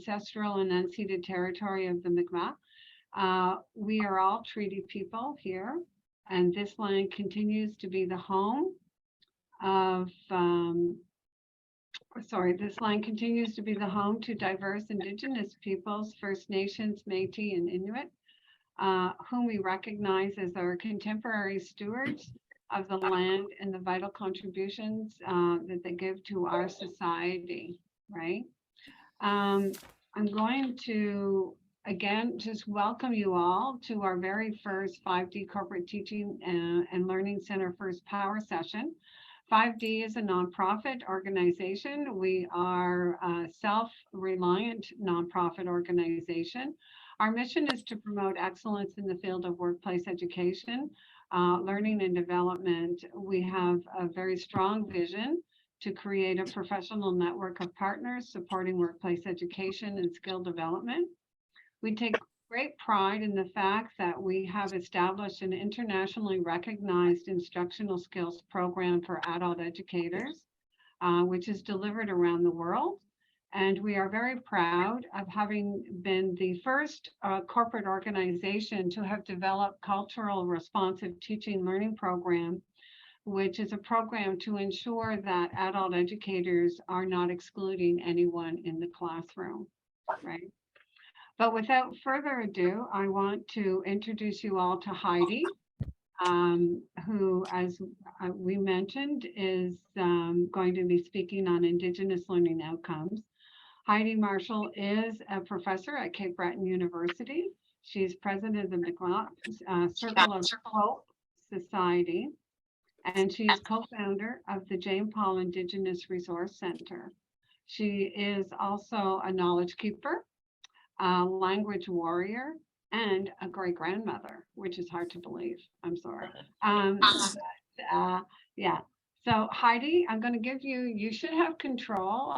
ancestral and unceded territory of the Mi'kmaq. We are all treaty people here, and this land continues to be the home of, this land continues to be the home to diverse Indigenous peoples, First Nations, Métis, and Inuit, whom we recognize as our contemporary stewards of the land and the vital contributions that they give to our society, right? I'm going to, again, just welcome you all to our very first 5D Corporate Teaching and Learning Center First Power Session. 5D is a nonprofit organization. We are a self-reliant nonprofit organization. Our mission is to promote excellence in the field of workplace education, learning and development. We have a very strong vision to create a professional network of partners supporting workplace education and skill development. We take great pride in the fact that we have established an internationally recognized instructional skills program for adult educators, which is delivered around the world. And we are very proud of having been the first corporate organization to have developed cultural responsive teaching learning program, which is a program to ensure that adult educators are not excluding anyone in the classroom, right? But without further ado, I want to introduce you all to Heidi, who, as we mentioned, is going to be speaking on Indigenous learning outcomes. Heidi Marshall is a professor at Cape Breton University. She's president of the Mi'kmaq Circle of Hope Society, and she is co-founder of the Jane Paul Indigenous Resource Center. She is also a knowledge keeper, a language warrior, and a great-grandmother, which is hard to believe. I'm sorry. Yeah. So Heidi, I'm going to give you, you should have control.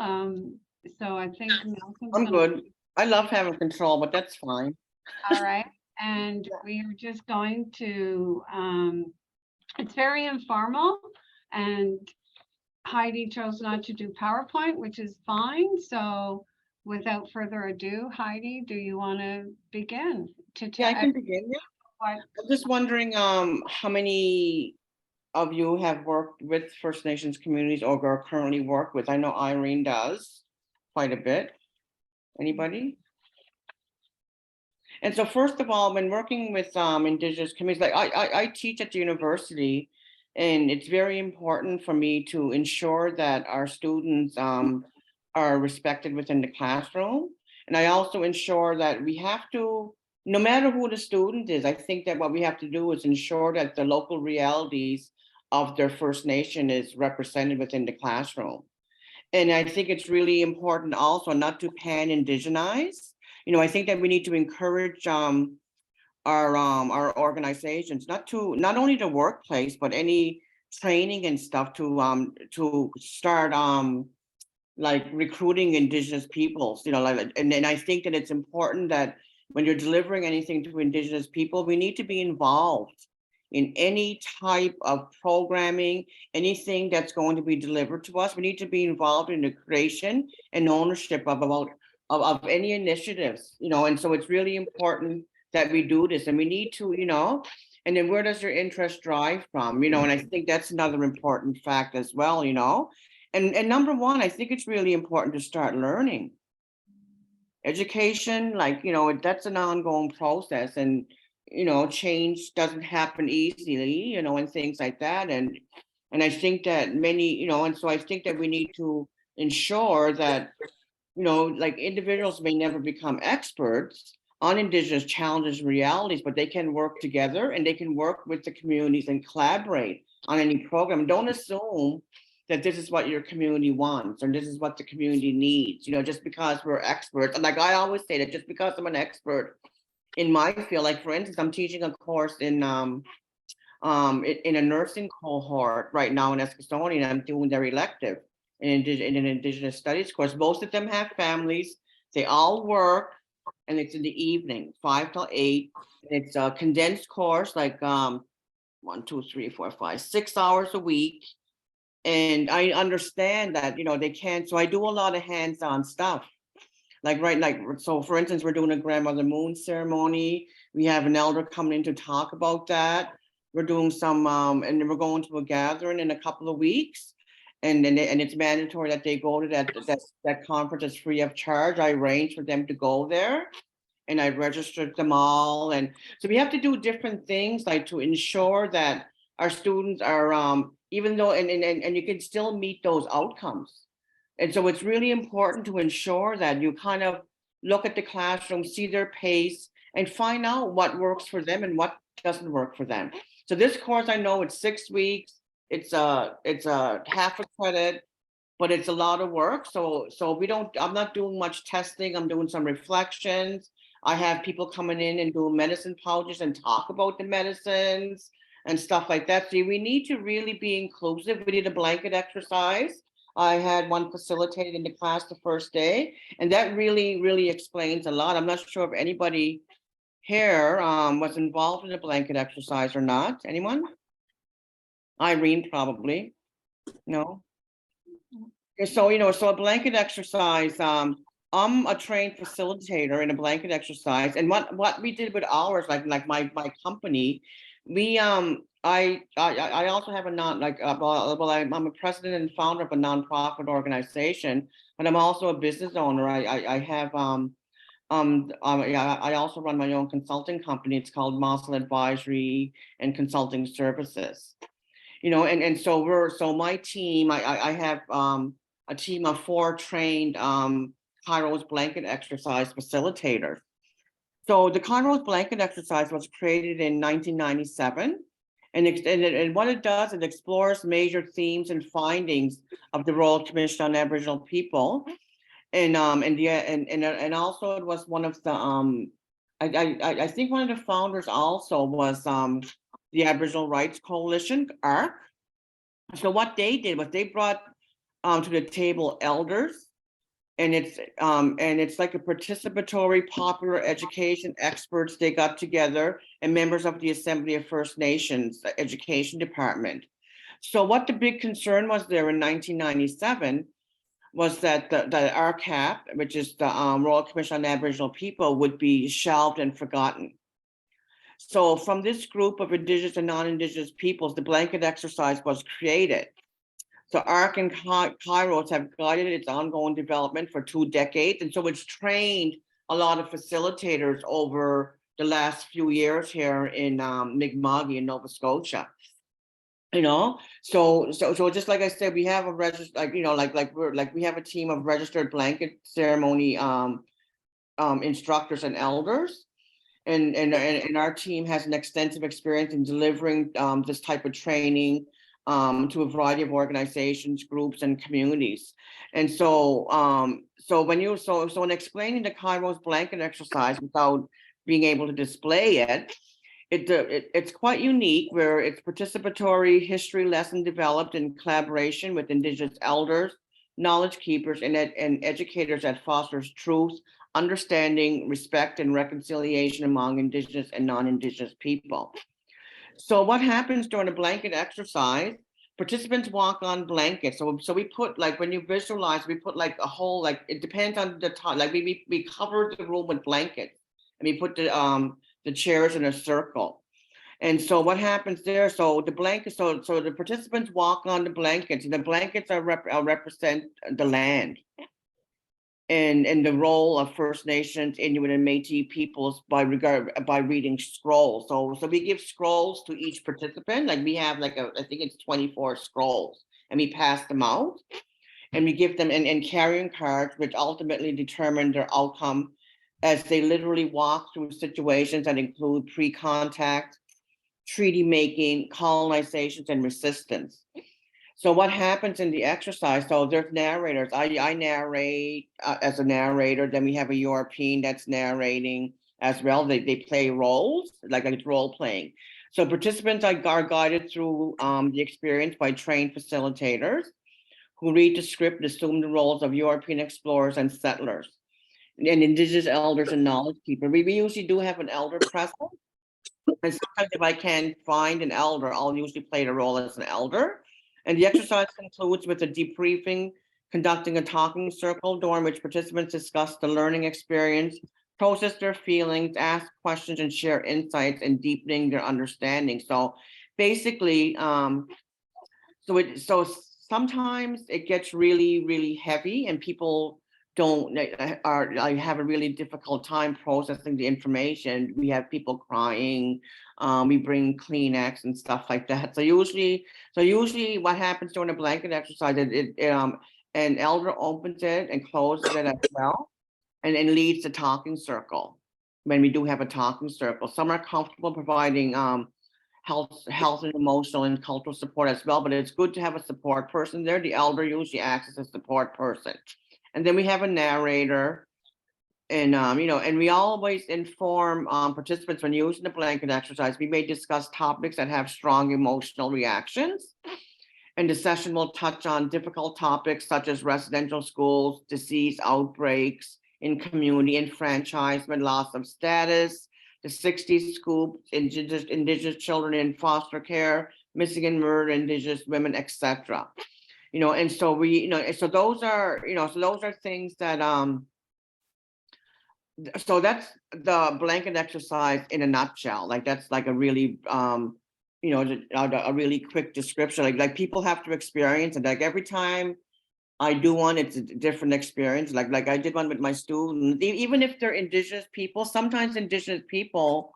So I think I'm good. I love having control, but that's fine. All right. And we are just going to, it's very informal, and Heidi chose not to do PowerPoint, which is fine. So without further ado, Heidi, do you want to begin? Yeah, I can begin. Yeah. I'm just wondering how many of you have worked with First Nations communities or are currently work with? I know Irene does quite a bit. Anybody? And so first of all, when working with Indigenous communities, like I teach at the university, and it's very important for me to ensure that our students are respected within the classroom. And I also ensure that we have to, no matter who the student is, I think that what we have to do is ensure that the local realities of their First Nation is represented within the classroom. And I think it's really important also not to pan-indigenize. You know, I think that we need to encourage our organizations, not only the workplace, but any training and stuff to start like recruiting Indigenous peoples, you know, and I think that it's important that when you're delivering anything to Indigenous people, we need to be involved in any type of programming, anything that's going to be delivered to us. We need to be involved in the creation and ownership of any initiatives, you know, and so it's really important that we do this, and we need to, you know, and then where does your interest drive from, you know, and I think that's another important fact as well, you know. And number one, I think it's really important to start learning. Education, like, you know, that's an ongoing process, and, you know, change doesn't happen easily, you know, and things like that. And I think that many, you know, and so I think that we need to ensure that, you know, like individuals may never become experts on Indigenous challenges and realities, but they can work together and they can work with the communities and collaborate on any program. Don't assume that this is what your community wants or this is what the community needs, you know, just because we're experts. And like I always say, that just because I'm an expert in my field, like for instance, I'm teaching a course in a nursing cohort right now in Eskasoni, and I'm doing their elective in an Indigenous studies course. Most of them have families, they all work, and it's in the evening, 5 till 8. It's a condensed course, like 1, 2, 3, 4, 5, 6 hours a week. And I understand that, you know, they can't, so I do a lot of hands-on stuff. So for instance, we're doing a grandmother moon ceremony. We have an elder coming in to talk about that. We're doing some, and then we're going to a gathering in a couple of weeks. And it's mandatory that they go to that conference. Is free of charge. I arranged for them to go there, and I registered them all. And so we have to do different things like to ensure that our students are, even though, and you can still meet those outcomes. And so it's really important to ensure that you kind of look at the classroom, see their pace, and find out what works for them and what doesn't work for them. So this course, I know it's 6 weeks, it's a half a credit, but it's a lot of work. So I'm not doing much testing. I'm doing some reflections. I have people coming in and doing medicine pouches and talk about the medicines and stuff like that. So we need to really be inclusive. We need a blanket exercise. I had one facilitated in the class the first day, and that really explains a lot. I'm not sure if anybody here was involved in a blanket exercise or not. Anyone? Irene, probably. No. So, so a blanket exercise, I'm a trained facilitator in a blanket exercise. And what we did with ours, like my company, we I also have a I'm a president and founder of a nonprofit organization, but I'm also a business owner. I have yeah, I also run my own consulting company. It's called Marshall Advisory and Consulting Services. And so my team, I have a team of 4 trained Kairos blanket exercise facilitators. So the Kairos blanket exercise was created in 1997. And what it does, it explores major themes and findings of the Royal Commission on Aboriginal People. And also it was one of the I think one of the founders also was the Aboriginal Rights Coalition, ARC. So what they did was they brought to the table elders, and it's like a participatory popular education experts. They got together, and members of the Assembly of First Nations Education Department. So what the big concern was there in 1997 was that the RCAP, which is the Royal Commission on Aboriginal People, would be shelved and forgotten. So from this group of Indigenous and non-Indigenous peoples, the blanket exercise was created. So ARC and Kairos have guided its ongoing development for 2 decades. And so it's trained a lot of facilitators over the last few years here in Mi'kmaq in Nova Scotia. So just like I said, we have a registered, we have a team of registered blanket ceremony instructors and elders. And our team has an extensive experience in delivering this type of training to a variety of organizations, groups, and communities. And so in explaining the Kairos blanket exercise without being able to display it, it's quite unique, where it's participatory history lesson developed in collaboration with Indigenous elders, knowledge keepers, and educators that fosters truth, understanding, respect, and reconciliation among Indigenous and non-Indigenous people. So what happens during a blanket exercise? Participants walk on blankets. So we put, like, when you visualize, we put like a whole, like, it depends on the time. Like we covered the room with blankets, and we put the chairs in a circle. And so what happens there? So the blankets, so the participants walk on the blankets, and the blankets represent the land and the role of First Nations, Inuit, and Métis peoples by reading scrolls. So we give scrolls to each participant. Like we have I think it's 24 scrolls, and we pass them out, and we give them and carrying cards, which ultimately determine their outcome as they literally walk through situations that include pre-contact, treaty making, colonizations, and resistance. So what happens in the exercise? So there's narrators. I narrate as a narrator. Then we have a European that's narrating as well. They play roles, like it's role playing. So participants are guided through the experience by trained facilitators who read the script and assume the roles of European explorers and settlers, and Indigenous elders and knowledge keepers. We usually do have an elder present. And sometimes if I can't find an elder, I'll usually play the role as an elder. And the exercise concludes with a debriefing conducting a talking circle during which participants discuss the learning experience, process their feelings, ask questions, and share insights, and deepening their understanding. So basically, so sometimes it gets really, really heavy, and people don't are I have a really difficult time processing the information. We have people crying. We bring Kleenex and stuff like that. So usually what happens during a blanket exercise is an elder opens it and closes it as well, and then leads the talking circle. When we do have a talking circle, some are comfortable providing health and emotional and cultural support as well, but it's good to have a support person there. The elder usually acts as a support person. And then we have a narrator, and and we always inform participants when using the blanket exercise. We may discuss topics that have strong emotional reactions, and the session will touch on difficult topics such as residential schools, disease outbreaks in community enfranchisement, loss of status, the 60s scoop, indigenous children in foster care, missing and murdered indigenous women, etc. And so so those are, so those are things that so that's the blanket exercise in a nutshell. Like that's like a really a really quick description. Like people have to experience it. Like every time I do one, it's a different experience. Like I did one with my students. Even if they're indigenous people, sometimes indigenous people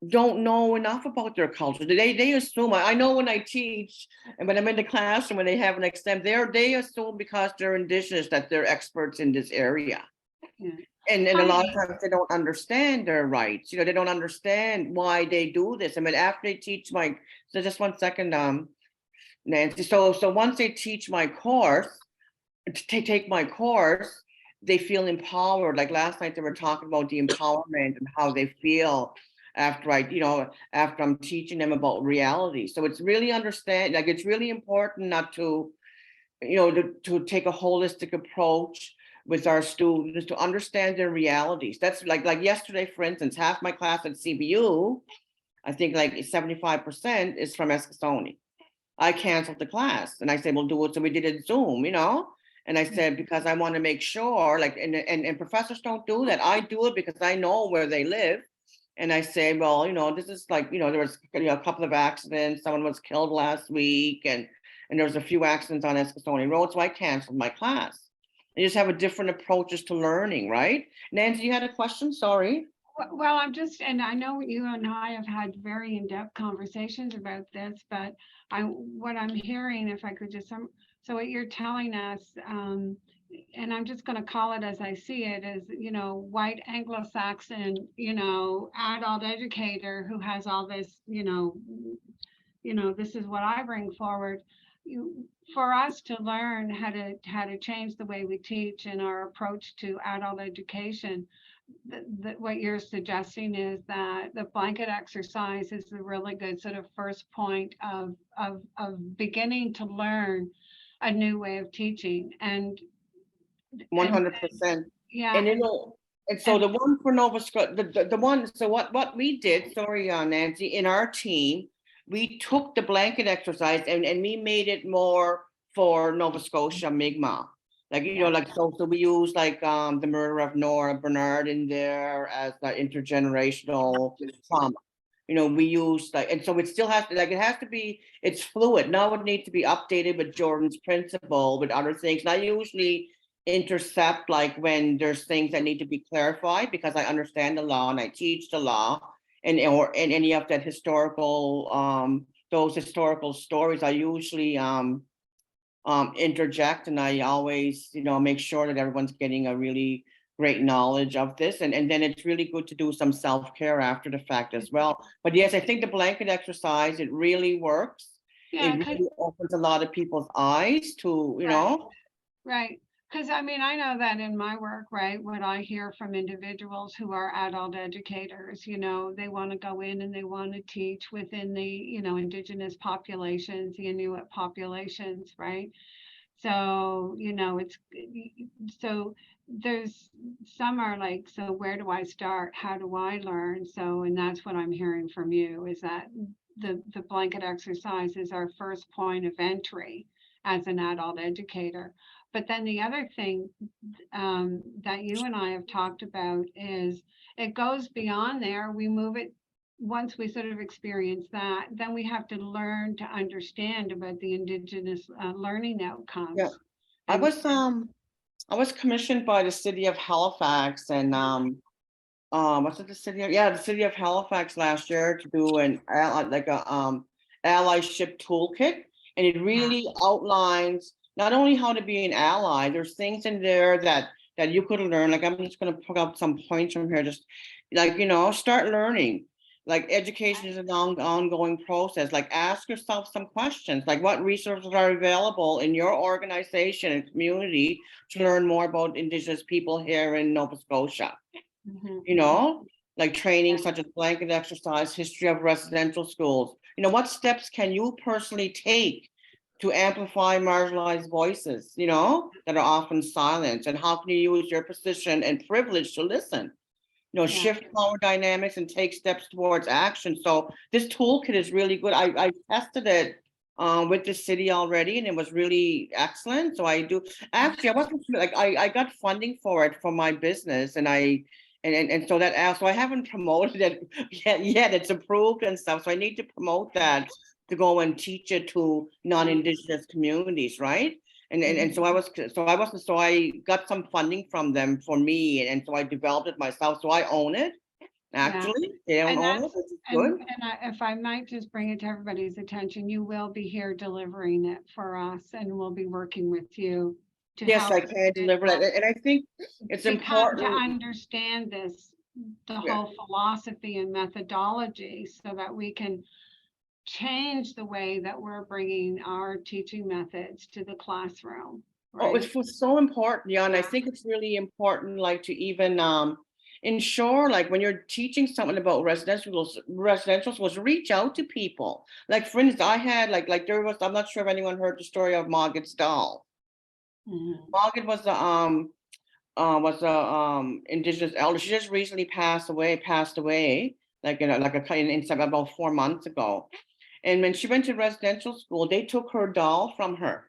don't know enough about their culture. They assume. I know when I teach and when I'm in the classroom when they have an exam, they assume because they're indigenous that they're experts in this area. Yeah. And a lot of times they don't understand their rights. They don't understand why they do this. I mean, after they teach so just 1 second, Nancy. So once they teach my course, take my course, they feel empowered. Like last night, they were talking about the empowerment and how they feel after after I'm teaching them about reality. So it's really it's really important not to, to take a holistic approach with our students to understand their realities. That's like yesterday, for instance, half my class at CBU, I think like 75% is from Eskasoni. I canceled the class and I said, we'll do it. So we did it Zoom, and I said, because I want to make sure, like, and professors don't do that. I do it because I know where they live. And I say, well, this is like, there was a couple of accidents. Someone was killed last week, and there was a few accidents on Eskasoni Road. So I canceled my class. You just have a different approaches to learning, right? Nancy, you had a question? Sorry. Well, and I know you and I have had very in-depth conversations about this, but what I'm hearing, if I could just, so what you're telling us, and I'm just going to call it as I see it, is, white Anglo-Saxon, adult educator who has all this, this is what I bring forward. For us to learn how to change the way we teach and our approach to adult education, what you're suggesting is that the blanket exercise is a really good sort of first point of beginning to learn a new way of teaching. And 100%. Yeah. And so the one for Nova Scotia, the one, so what we did, sorry, Nancy, in our team, we took the blanket exercise and we made it more for Nova Scotia Mi'kmaq. Like, so we use like the murder of Nora Bernard in there as the intergenerational trauma. We use and so it still has to, it has to be, it's fluid. Now it needs to be updated with Jordan's principle, with other things. And I usually intercept like when there's things that need to be clarified because I understand the law and I teach the law, and any of that historical those historical stories I usually interject, and I always make sure that everyone's getting a really great knowledge of this, and then it's really good to do some self-care after the fact as well. But yes, I think the blanket exercise, it really works. It really opens a lot of people's eyes to Right. Because I know that in my work, right, what I hear from individuals who are adult educators, they want to go in and they want to teach within the, indigenous populations, the Inuit populations, right? So, so there's some are like, so where do I start? How do I learn? So, and that's what I'm hearing from you is that the blanket exercise is our first point of entry as an adult educator. But then the other thing that you and I have talked about is it goes beyond there. We move it once we sort of experience that, then we have to learn to understand about the Indigenous learning Yeah. outcomes. I And was commissioned by the city of Halifax and what's it, the city of, yeah, the city of Halifax last year to do an like a allyship toolkit. And it really outlines not only how to be an ally, there's things in there that you could learn. Like I'm just gonna put up some points from here, just like, start learning. Like education is an ongoing process. Like ask yourself some questions, like what resources are available in your organization and community to learn more about Indigenous people here in Nova Scotia. Mhm. Like training such as blanket exercise, history of residential schools. What steps can you personally take to amplify marginalized voices, that are often silenced? And how can you use your position and privilege to listen? Yeah. Shift power dynamics and take steps towards action. So this toolkit is really good. I tested it with the city already, and it was really excellent. So I wasn't like I got funding for it for my business, and so so I haven't promoted it yet. It's approved and stuff. So I need to promote that to go and teach it to non-Indigenous communities, right? And so I got some funding from them for me, and so I developed it myself. So I own it. Yeah. Actually, they don't And own it, that's which is good. if I might just bring it to everybody's attention, you will be here delivering it for us, and we'll be working with you to Yes, help I can deliver that, and I think it's to come to important. understand the Yeah. whole philosophy and methodology, so that we can change the way that we're bringing our teaching methods to the classroom, Oh, right? it's so important, yeah, and I Yeah. think it's really important, like to even ensure, like when you're teaching someone about residential schools, reach out to people. Like for instance, I had there was, I'm not sure if anyone heard the story of Margaret's doll. Mhm. Margaret was a Indigenous elder. She just recently passed away, like in about 4 months ago. And when she went to residential school, they took her doll from her.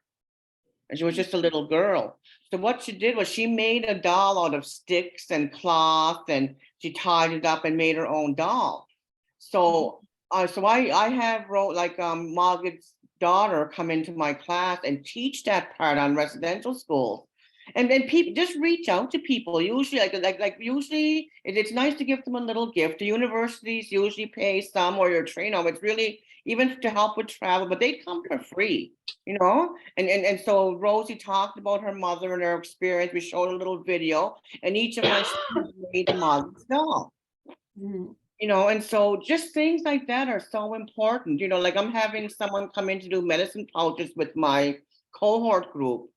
And she was just a little girl. So what she did was she made a doll out of sticks and cloth, and she tied it up and made her own doll. So I have wrote Margaret's daughter come into my class and teach that part on residential schools. And then people just reach out to people. Usually, usually it's nice to give them a little gift. The universities usually pay some, or your trainer. It's really even to help with travel, but they come for free, and so Rosie talked about her mother and her experience. We showed a little video, and each of my students made a Margaret's doll. Mhm. And so just things like that are so important. Like I'm having someone come in to do medicine pouches with my cohort group.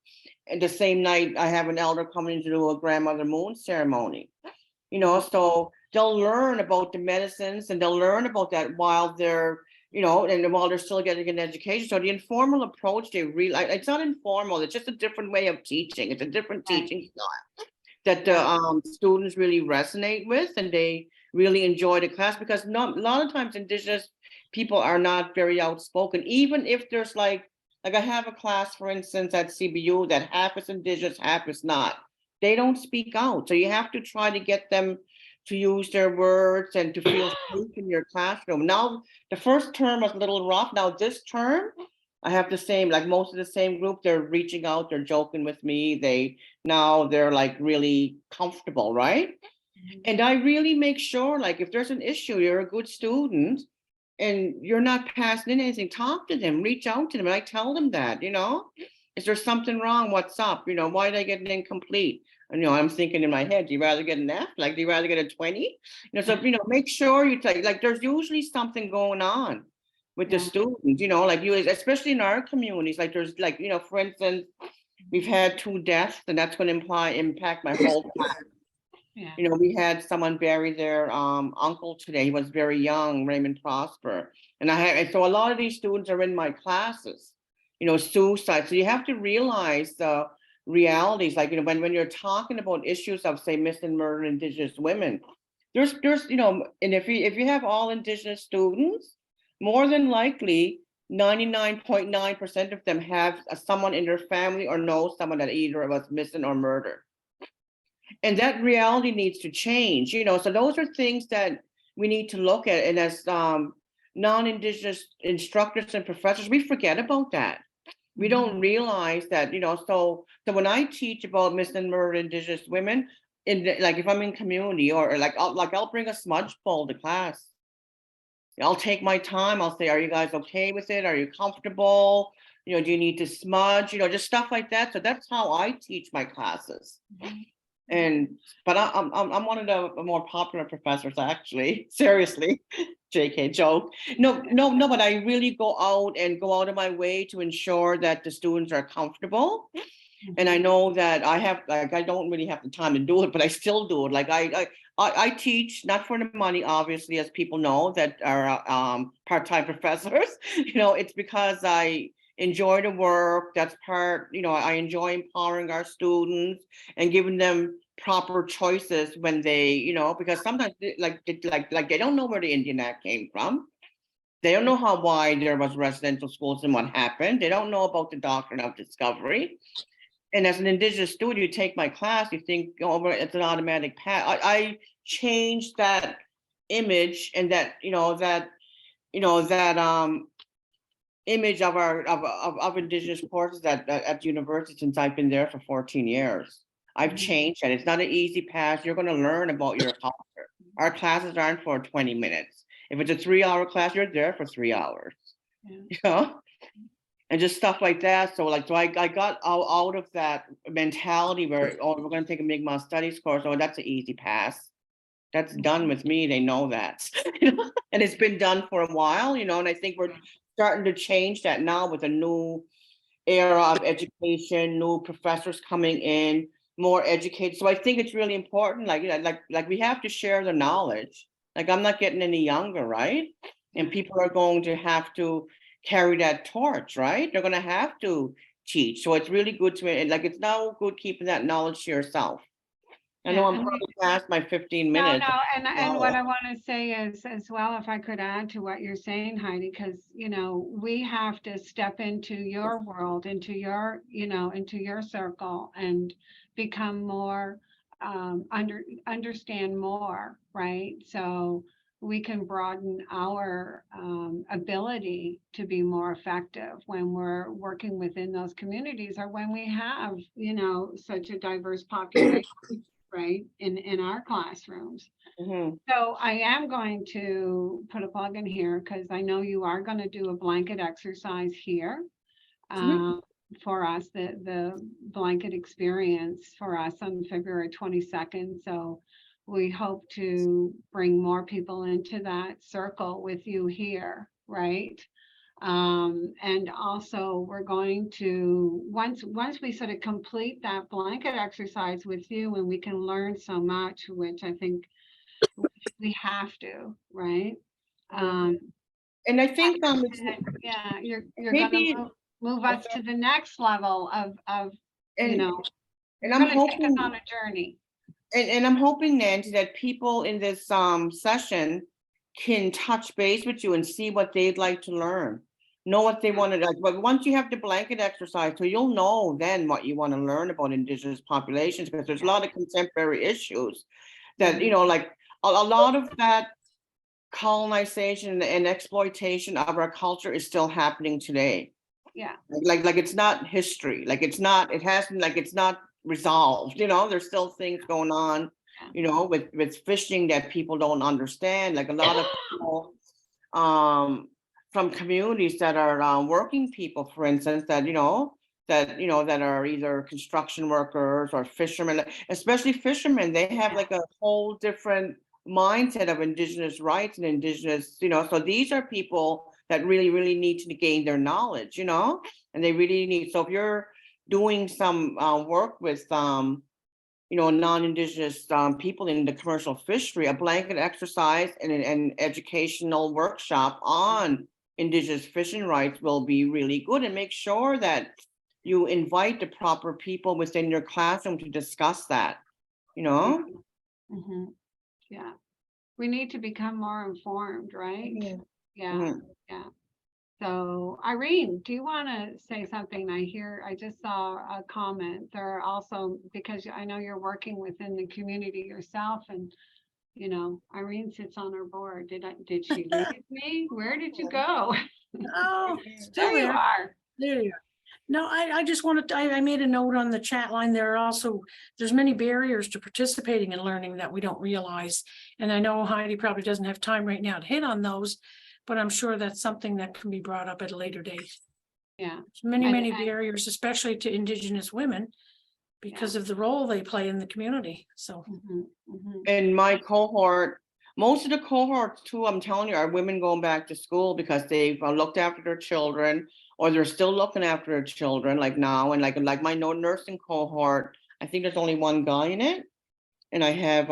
And the same night, I have an elder coming in to do a grandmother moon ceremony. So they'll learn about the medicines, and they'll learn about that while they're, and while they're still getting an education. So the informal approach, it's not informal, it's just a different way of teaching. It's a different Right. teaching style that the students really resonate with, and they really enjoy the class, because not a lot of times Indigenous people are not very outspoken, even if there's like I have a class, for instance, at CBU that half is Indigenous, half is not. They don't speak out, so you have to try to get them to use their words and to feel safe in your classroom. Now, the first term was a little rough. Now this term, I have the same, like most of the same group, they're reaching out, they're joking with me. Now they're like really comfortable, right? And I really make sure, like, if there's an issue, you're a good student and you're not passing in anything, talk to them, reach out to them. And I tell them that, is there something wrong? What's up? Why did I get an incomplete? And, I'm thinking in my head, do you rather get an F? Like, do you rather get a 20? So, make sure you take, like, there's usually something going on with the Yeah. students, like you, especially in our communities, like there's like, for instance, we've had 2 deaths, and that's going to impact my whole class. Yeah. We had someone bury their uncle today. He was very young, Raymond Prosper. And so a lot of these students are in my classes, suicide. So you have to realize the realities, like, when you're talking about issues of, say, missing, murder, Indigenous women, there's, and if you have all Indigenous students, more than likely, 99.9% of them have someone in their family or know someone that either was missing or murdered. And that reality needs to change, you know. So those are things that we need to look at. And as non-Indigenous instructors and professors, we forget about that. We don't realize that, you know. So when I teach about missing and murdered Indigenous women, like if I'm in community or like I'll bring a smudge bowl to class. I'll take my time. I'll say, are you guys okay with it? Are you comfortable? You know, do you need to smudge? You know, just stuff like that. So that's how I teach my classes. But I'm one of the more popular professors, actually. Seriously, JK joke. No, but I really go out of my way to ensure that the students are comfortable. And I know that I don't really have the time to do it, but I still do it. Like I teach not for the money, obviously, as people know that are part-time professors. You know, it's because I enjoy the work. That's part, you know, I enjoy empowering our students and giving them proper choices when they, you know, because sometimes they don't know where the Indian Act came from. They don't know why there was residential schools and what happened. They don't know about the doctrine of discovery. And as an Indigenous student, you take my class, you think, oh, well, it's an automatic pass. I changed that image and that, image of of Indigenous courses at university since I've been there for 14 years. I've changed that. It's not an easy pass. You're going to learn about your culture. Our classes aren't for 20 minutes. If it's a 3-hour class, you're there for 3 hours. You know? And just stuff like that. So I got out of that mentality where, oh, we're going to take a Mi'kmaq studies course. Oh, that's an easy pass. That's done with me. They know that. You know? And it's been done for a while, you know, and I think we're starting to change that now with a new era of education, new professors coming in, more educated. So I think it's really important, like, you know, like we have to share the knowledge. Like I'm not getting any younger, right? And people are going to have to carry that torch, right? They're going to have to teach. So it's really good to, like, it's now good keeping that knowledge to yourself. I know I'm probably past my 15 minutes. And what I want to say is as well, if I could add to what you're saying, Heidi, because, you know, we have to step into your world, into your, you know, into your circle and become more, understand more, right? So we can broaden our ability to be more effective when we're working within those communities or when we have, you know, such a diverse population, right, in our classrooms. So I am going to put a plug in here because I know you are going to do a blanket exercise here for us, the blanket experience for us on February 22nd. So we hope to bring more people into that circle with you here, right? And also we're going to, once we sort of complete that blanket exercise with you and we can learn so much, which I think we have to, right? And I think Yeah, you're maybe gonna move us to the next level of you know, and you're I'm gonna take us hoping on a journey. and I'm hoping, Nancy, that people in this session can touch base with you and see what they'd like to learn, know what they want to like. But once you have the blanket exercise, so you'll know then what you want to learn about Indigenous populations, because there's a lot of contemporary issues that, you know, like a lot of that colonization and exploitation of our culture is still happening today. Yeah. Like it's not history. Like it hasn't, like it's not resolved, you know. There's still things going on, you know, with fishing that people don't understand. Like a lot of people from communities that are working people, for instance, that that are either construction workers or fishermen, especially fishermen. They have like a whole different mindset of Indigenous rights and Indigenous, you know. So these are people that really need to gain their knowledge, you know, and they really need. So if you're doing some work with you know, non-Indigenous people in the commercial fishery, a blanket exercise and an educational workshop on Indigenous fishing rights will be really good, and make sure that you invite the proper people within your classroom to discuss that, you know. Yeah, we need to become more informed, right? Yeah. So Irene, do you want to say something? I just saw a comment. There are also, because I know you're working within the community yourself, and Irene sits on our board. Did she leave me? Where did you go? Oh, still There you there. are. There you are. No, I just wanted, I made a note on the chat line. There's many barriers to participating in learning that we don't realize. And I know Heidi probably doesn't have time right now to hit on those, but I'm sure that's something that can be brought up at a later date. Yeah. Many And- barriers, especially to Indigenous women, because of the role they play in the community. So, In my cohort, most of the cohorts too, I'm telling you, are women going back to school because they've looked after their children, or they're still looking after their children, like now. And like my nursing cohort, I think there's only one guy in it, and I have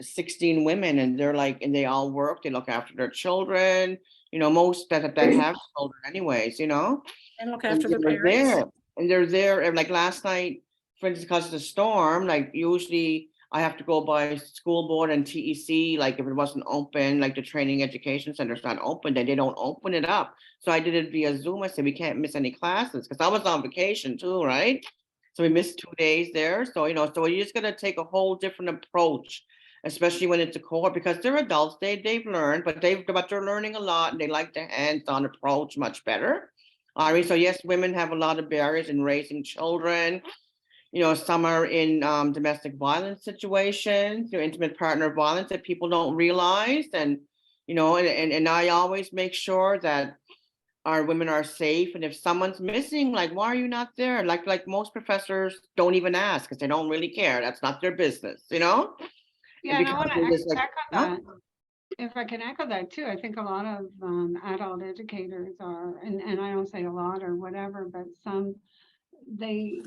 16 women, and they're like, and they all work, they look after their children, most that have children anyways, and look and after their they're parents. there, and they're there. And like last night, for instance, because of the storm, like usually I have to go by school board and TEC, like if it wasn't open, like the training education center's not open, then they don't open it up. So I did it via Zoom. I said, we can't miss any classes, because I was on vacation too, right? So we missed 2 days there. So, so you're just gonna take a whole different approach, especially when it's a cohort, because they're adults, they've learned, but they're learning a lot, and they like the hands-on approach much better. All right, so yes, women have a lot of barriers in raising children. Some are in domestic violence situations, intimate partner violence that people don't realize. And, and I always make sure that our women are safe. And if someone's missing, like, why are you not there? Like most professors don't even ask because they don't really care. That's not their business, Yeah, and I because want they're to just like, echo "Huh?" that. If I can echo that too, I think a lot of adult educators are, and I don't say a lot or whatever, but some, they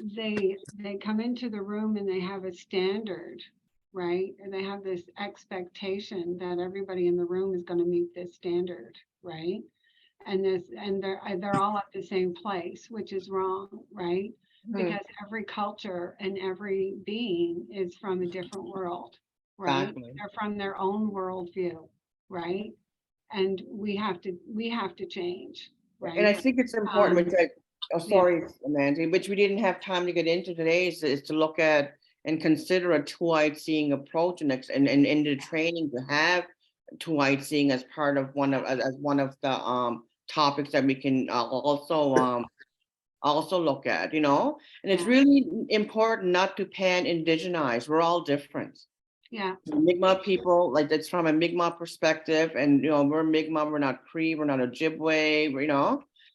come into the room and they have a standard, right? And they have this expectation that everybody in the room is going to meet this standard, right? And they're all at the same place, which is wrong, right? Because every culture and every being is from a different world, right? Exactly. They're from their own worldview, right? And we have to change, right? And I think it's important, which Yeah. sorry, Amanda, which we didn't have time to get into today, is to look at and consider a two-eyed seeing approach, and in the training to have two-eyed seeing as part of one of the topics that we can also look at, and it's Yeah. really important not to pan-indigenize. We're all different. Yeah. Mi'kmaq people, like that's from a Mi'kmaq perspective, and we're Mi'kmaq, we're not Cree, we're not Ojibwe,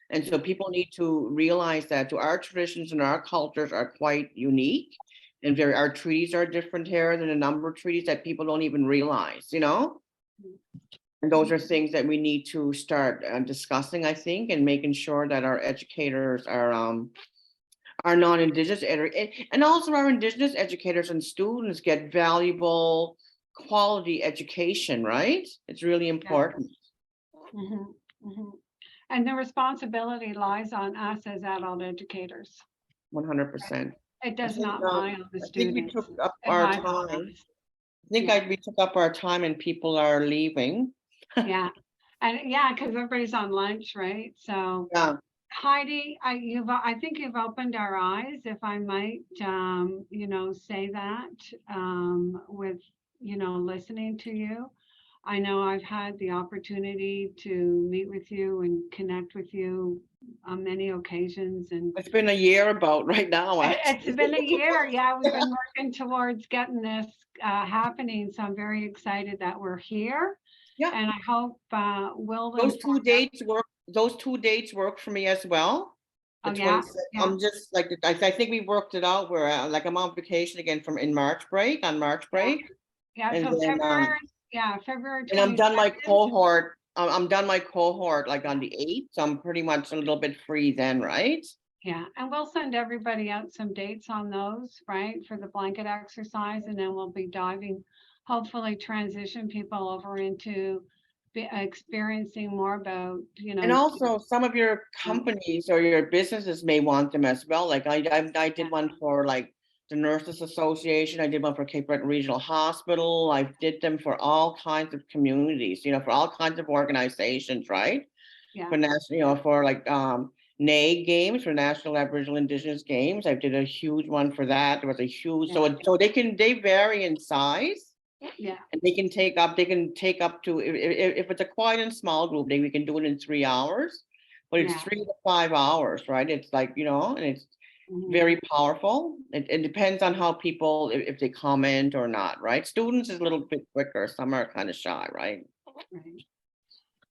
and so people need to realize that our traditions and our cultures are quite unique, and our treaties are different here than a number of treaties that people don't even realize, and those are things that we need to start discussing, I think, and making sure that our educators are non-Indigenous, and also our Indigenous educators and students get valuable quality education, right? It's really important. And the responsibility lies on us as adult educators. 100%. It does not lie on the I think we students. took up It our lies on time. us. I think we took up our time and people are leaving. Yeah. And yeah, because everybody's on lunch, right? So Yeah. Heidi, I think you've opened our eyes, if I might, say that, with, listening to you. I know I've had the opportunity to meet with you and connect with you on many occasions, and It's been a year about right now. it's been a year. Yeah, we've been working towards getting this happening. So I'm very excited that we're here. Yeah. And I hope Will. Those 2 dates work. Those 2 dates work for me as well. The Oh, yeah? 26th, Yeah. I'm just like, I think we worked it out where like I'm on vacation again on March break. Yeah, And so then, February and I'm done my 22nd. cohort. I'm done my cohort like on the 8th. So I'm pretty much a little bit free then, right? Yeah, and we'll send everybody out some dates on those, right, for the blanket exercise, and then we'll be diving, hopefully transition people over into experiencing more about, And also some of your companies or your businesses may want them as well. Like I did one for like the Nurses Association. I did one for Cape Breton Regional Hospital. I did them for all kinds of communities, for all kinds of organizations, right? Yeah. For national, for like NAIG games, for National Aboriginal Indigenous Games. I did a huge one for that. There was a huge, so they vary in size. Yeah. And they can take up to, if it's a quiet and small group, we can do it in 3 hours. But it's 3 to 5 hours, right? It's like, and it's very powerful. It depends on how people, if they comment or not, right? Students is a little bit quicker. Some are kind of shy, right? Right.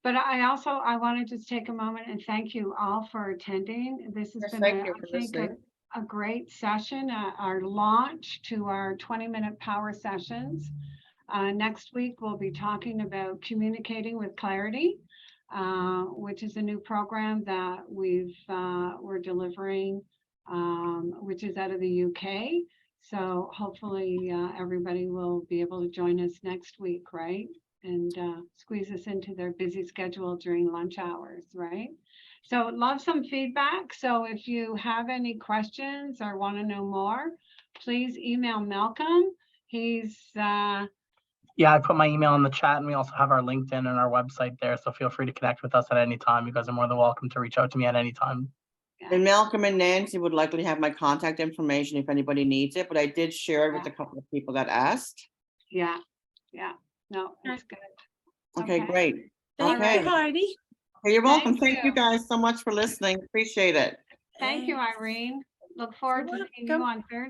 But I wanted to take a moment and thank you all for attending. This has been, I think, a great session, our launch to our 20-minute power sessions. Next week, we'll be talking about communicating with clarity, which is a new program that we're delivering, which is out of the UK. So hopefully everybody will be able to join us next week, right? And squeeze us into their busy schedule during lunch hours, right? So love some feedback. So if you have any questions or want to know more, please email Malcolm. He's yeah, I put my email in the chat, and we also have our LinkedIn and our website there. So feel free to connect with us at any time. You guys are more than welcome to reach out to me at any time. And Malcolm and Nancy would likely have my contact information if anybody needs it, but I did share it with a couple of people that asked. Yeah. No, it's good. Okay, great. Thank you, Heidi. Okay, you're welcome. Thank you guys so much for listening. Appreciate it. Thank you, Irene. Look forward to seeing you on Thursday.